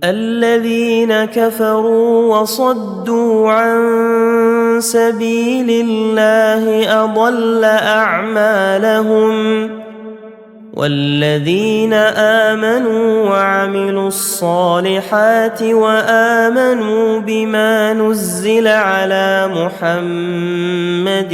الذين كفروا وصدوا عن سبيل الله أضل أعمالهم والذين آمنوا وعملوا الصالحات وآمنوا بما نزل على محمد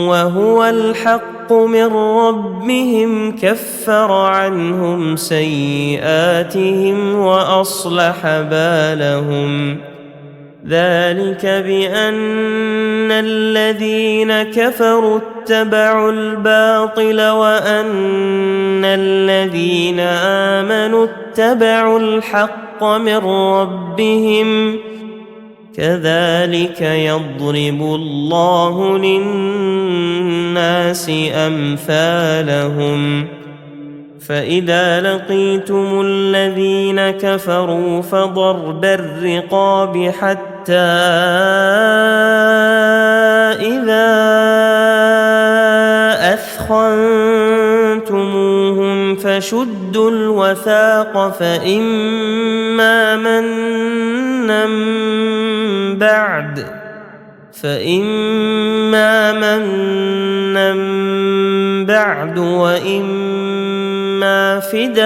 وهو الحق من ربهم كفر عنهم سيئاتهم وأصلح بالهم ذلك بأن الذين كفروا اتبعوا الباطل وأن الذين آمنوا اتبعوا الحق من ربهم كذلك يضرب الله للناس أمثالهم فإذا لقيتم الذين كفروا فضرب الرقاب حتى إذا أثخنتموهم فشدوا الوثاق فإما منا بعد وإما فداء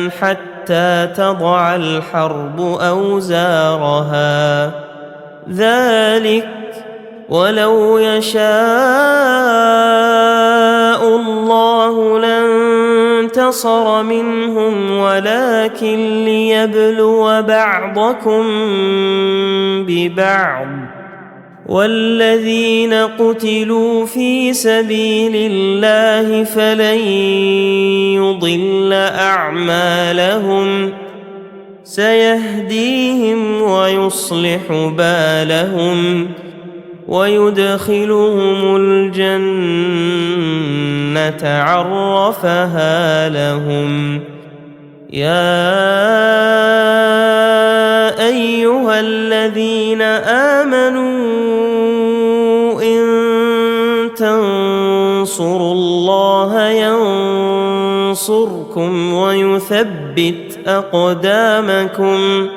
حتى تضع الحرب أوزارها ذلك ولو يشاء الله لانتصر منهم ولكن ليبلو بعضكم ببعض والذين قتلوا في سبيل الله فلن يضل أعمالهم سيهديهم ويصلح بالهم ويدخلهم الجنة عرفها لهم يا أيها الذين آمنوا إن تنصروا الله ينصركم ويثبت أقدامكم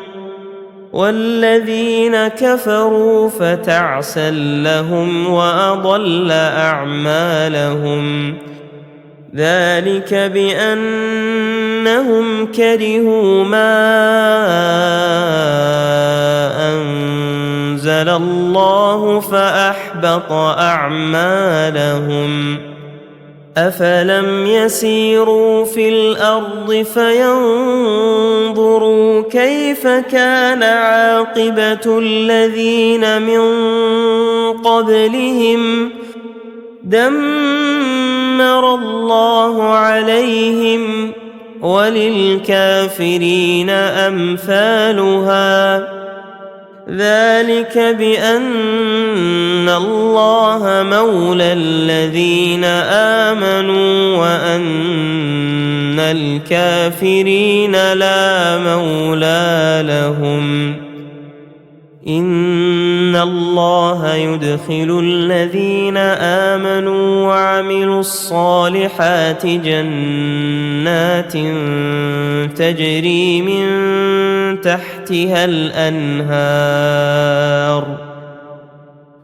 والذين كفروا فتعسا لهم وأضل أعمالهم ذلك بأنهم كرهوا ما أنزل الله فأحبط أعمالهم أفلم يسيروا في الأرض فينظروا كيف كان عاقبة الذين من قبلهم دمر الله عليهم وللكافرين أمثالها ذلك بأن الله مولى الذين آمنوا وأن الكافرين لا مولى لهم إن الله يدخل الذين آمنوا وعملوا الصالحات جنات تجري من تحتها الأنهار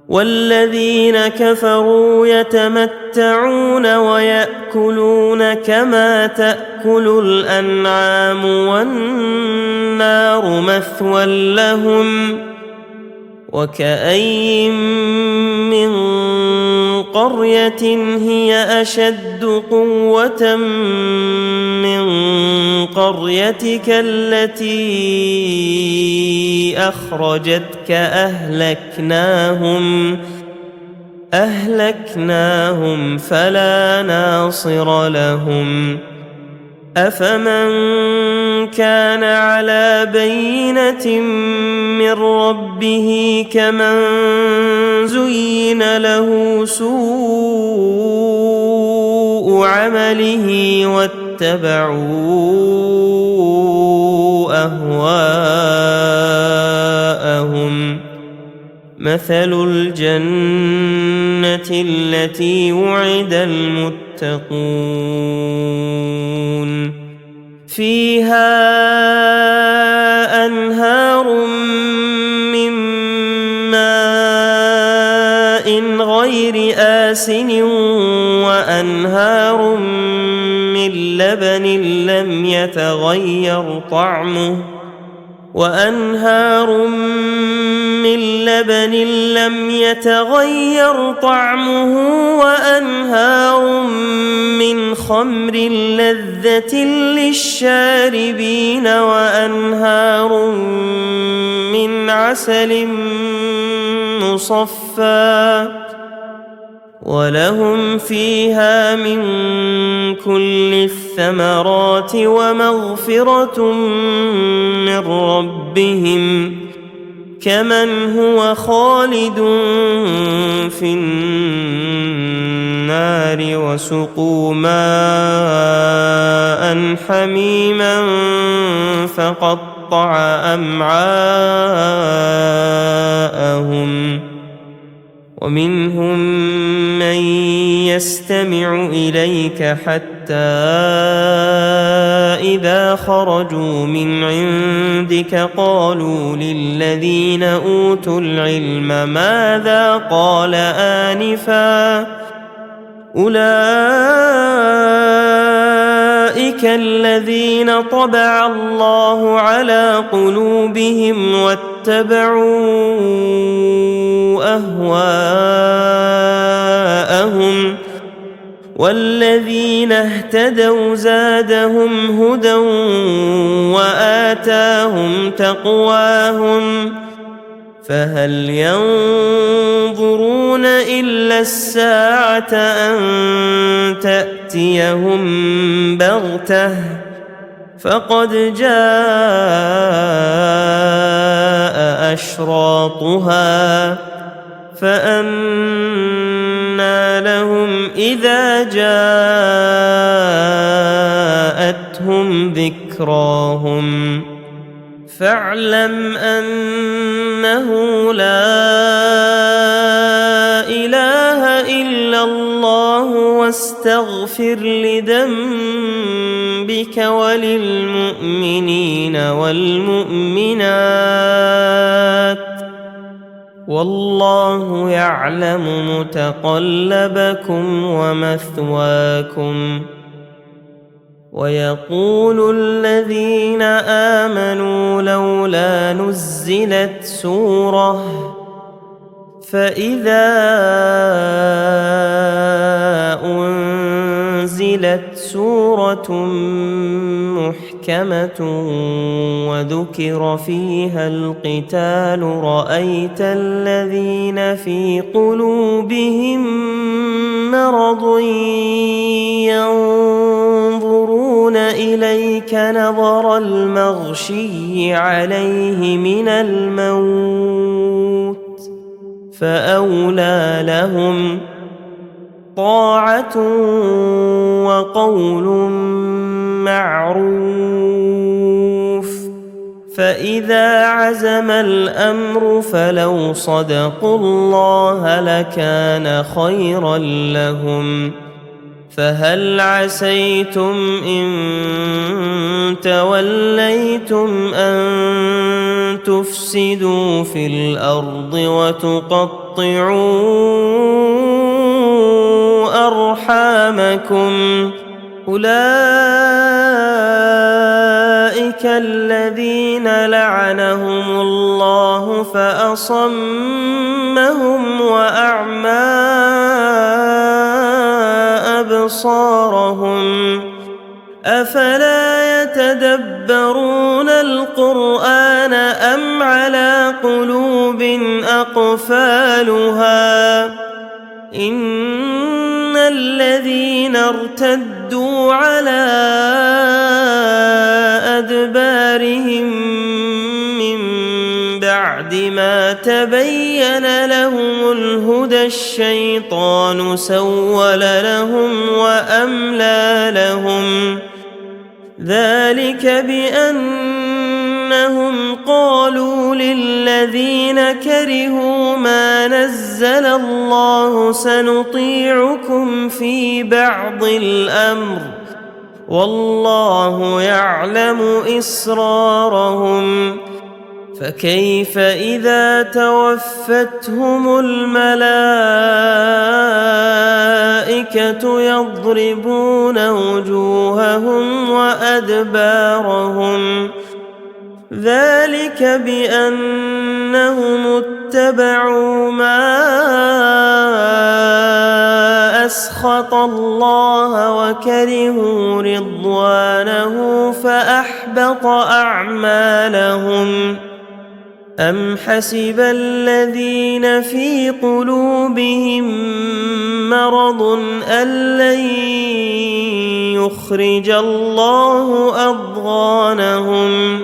والذين كفروا يتمتعون ويأكلون كما تأكل الأنعام والنار مثوى لهم وكأين من قرية هي أشد قوة من قريتك التي أخرجتك أهلكناهم فلا ناصر لهم أفمن كان على بينة من ربه كمن زين له سوء عمله واتبعوا أهواءهم مثل الجنة التي وعد المتقون فيها أنهار من ماء غير آسن وأنهار من لبن لم يتغير طعمه وأنهار من خمر لذة للشاربين وأنهار من عسل مصفى ولهم فيها من كل الثمرات ومغفرة من ربهم كمن هو خالد في النار وسقوا ماء حميما فقطع أمعاءهم ومنهم من يستمع إليك حتى إذا خرجوا من عندك قالوا للذين أوتوا العلم ماذا قال آنفا أولئك الذين طبع الله على قلوبهم واتبعوا أهواءهم والذين اهتدوا زادهم هدى وآتاهم تقواهم فهل ينظرون إلا الساعة أن تأتيهم بغتة فقد جاء أشراطها فأنى لهم إذا جاءتهم ذكراهم فاعلم أنه لا إله إلا الله واستغفر لذنبك وللمؤمنين والمؤمنات والله يعلم متقلبكم ومثواكم ويقول الذين آمنوا لولا نزلت سورة فإذا أنزلت سورة محكمة وذكر فيها القتال رأيت الذين في قلوبهم مرض ينظرون إليك نظر المغشي عليه من الموت فأولى لهم طاعة وقول معروف فإذا عزم الأمر فلو صدقوا الله لكان خيرا لهم فهل عسيتم إن توليتم أن تفسدوا في الأرض وتقطعوا أرحامكم أولئك الذين لعنهم الله فأصمهم وأعمى أبصارهم أفلا يتدبرون القرآن أم على قلوب أقفالها إن الذين ارتدوا على أدبارهم من بعد ما تبين لهم الهدى الشيطان سول لهم وأملى لهم ذلك بأنهم قالوا للذين كرهوا ما نزل الله سنطيعكم في بعض الأمر والله يعلم إسرارهم فكيف إذا توفتهم الملائكة يضربون وجوههم وأدبارهم ذلك بأنهم اتبعوا ما أسخط الله وكرهوا رضوانه فأحبط أعمالهم أم حسب الذين في قلوبهم مرض أن لن يخرج الله أضغانهم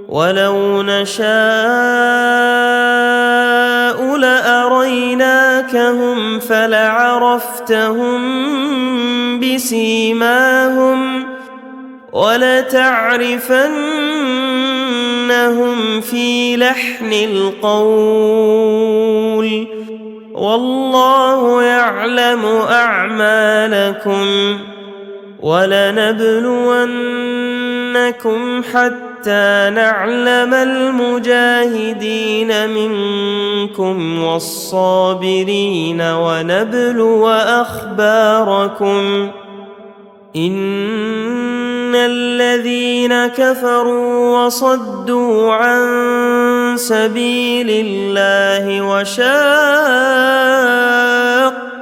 ولو نشاء لأريناكهم فلعرفتهم بسيماهم ولتعرفنهم في لحن القول والله يعلم أعمالكم ولنبلونكم حتى نعلم المجاهدين منكم والصابرين ونبلو أخباركم إن الذين كفروا وصدوا عن سبيل الله وشاقوا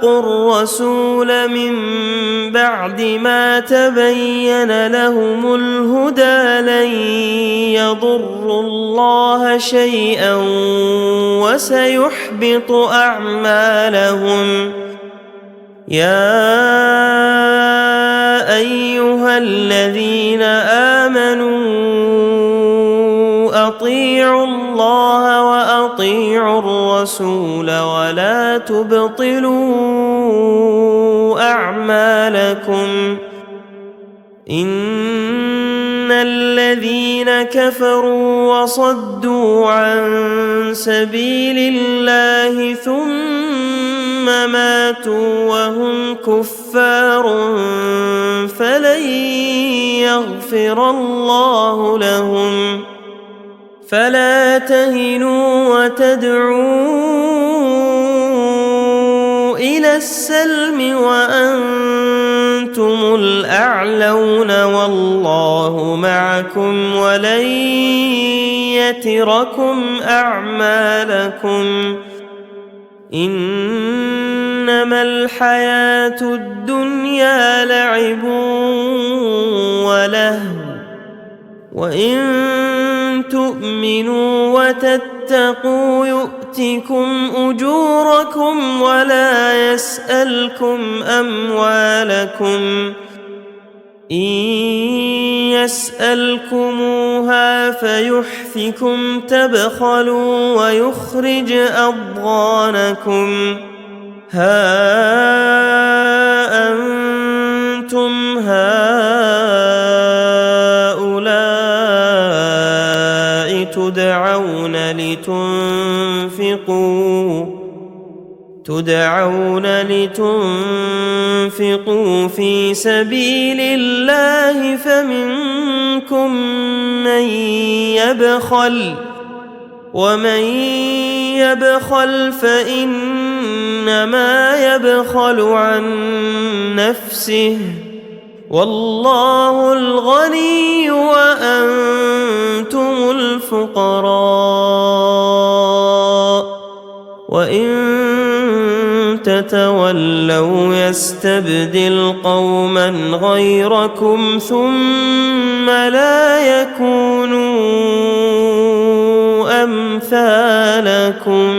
الرسول من بعد ما تبين لهم الهدى لن يضروا الله شيئا وسيحبط أعمالهم يا أيها الذين آمنوا أطيعوا الله وأطيعوا الرسول ولا تبطلوا أعمالكم إن الذين كفروا وصدوا عن سبيل الله ثم ماتوا وهم كفار فلن يغفر الله لهم فلا تهنوا وتدعوا إلى السلم وأنتم الأعلون والله معكم ولن يتركم أعمالكم إنما الحياة الدنيا لعب ولهو وإن تؤمنوا وتتقوا يؤتكم أجوركم ولا يسألكم أموالكم إن يسألكموها فيحفكم تبخلوا ويخرج أضغانكم ها أنتم هؤلاء تدعون لتنفقوا في سبيل الله فمنكم من يبخل ومن يبخل فإنما يبخل عن نفسه والله الغني وأنتم الفقراء وإن تتولوا يستبدل قوما غيركم ثم لا يكونوا أمثالكم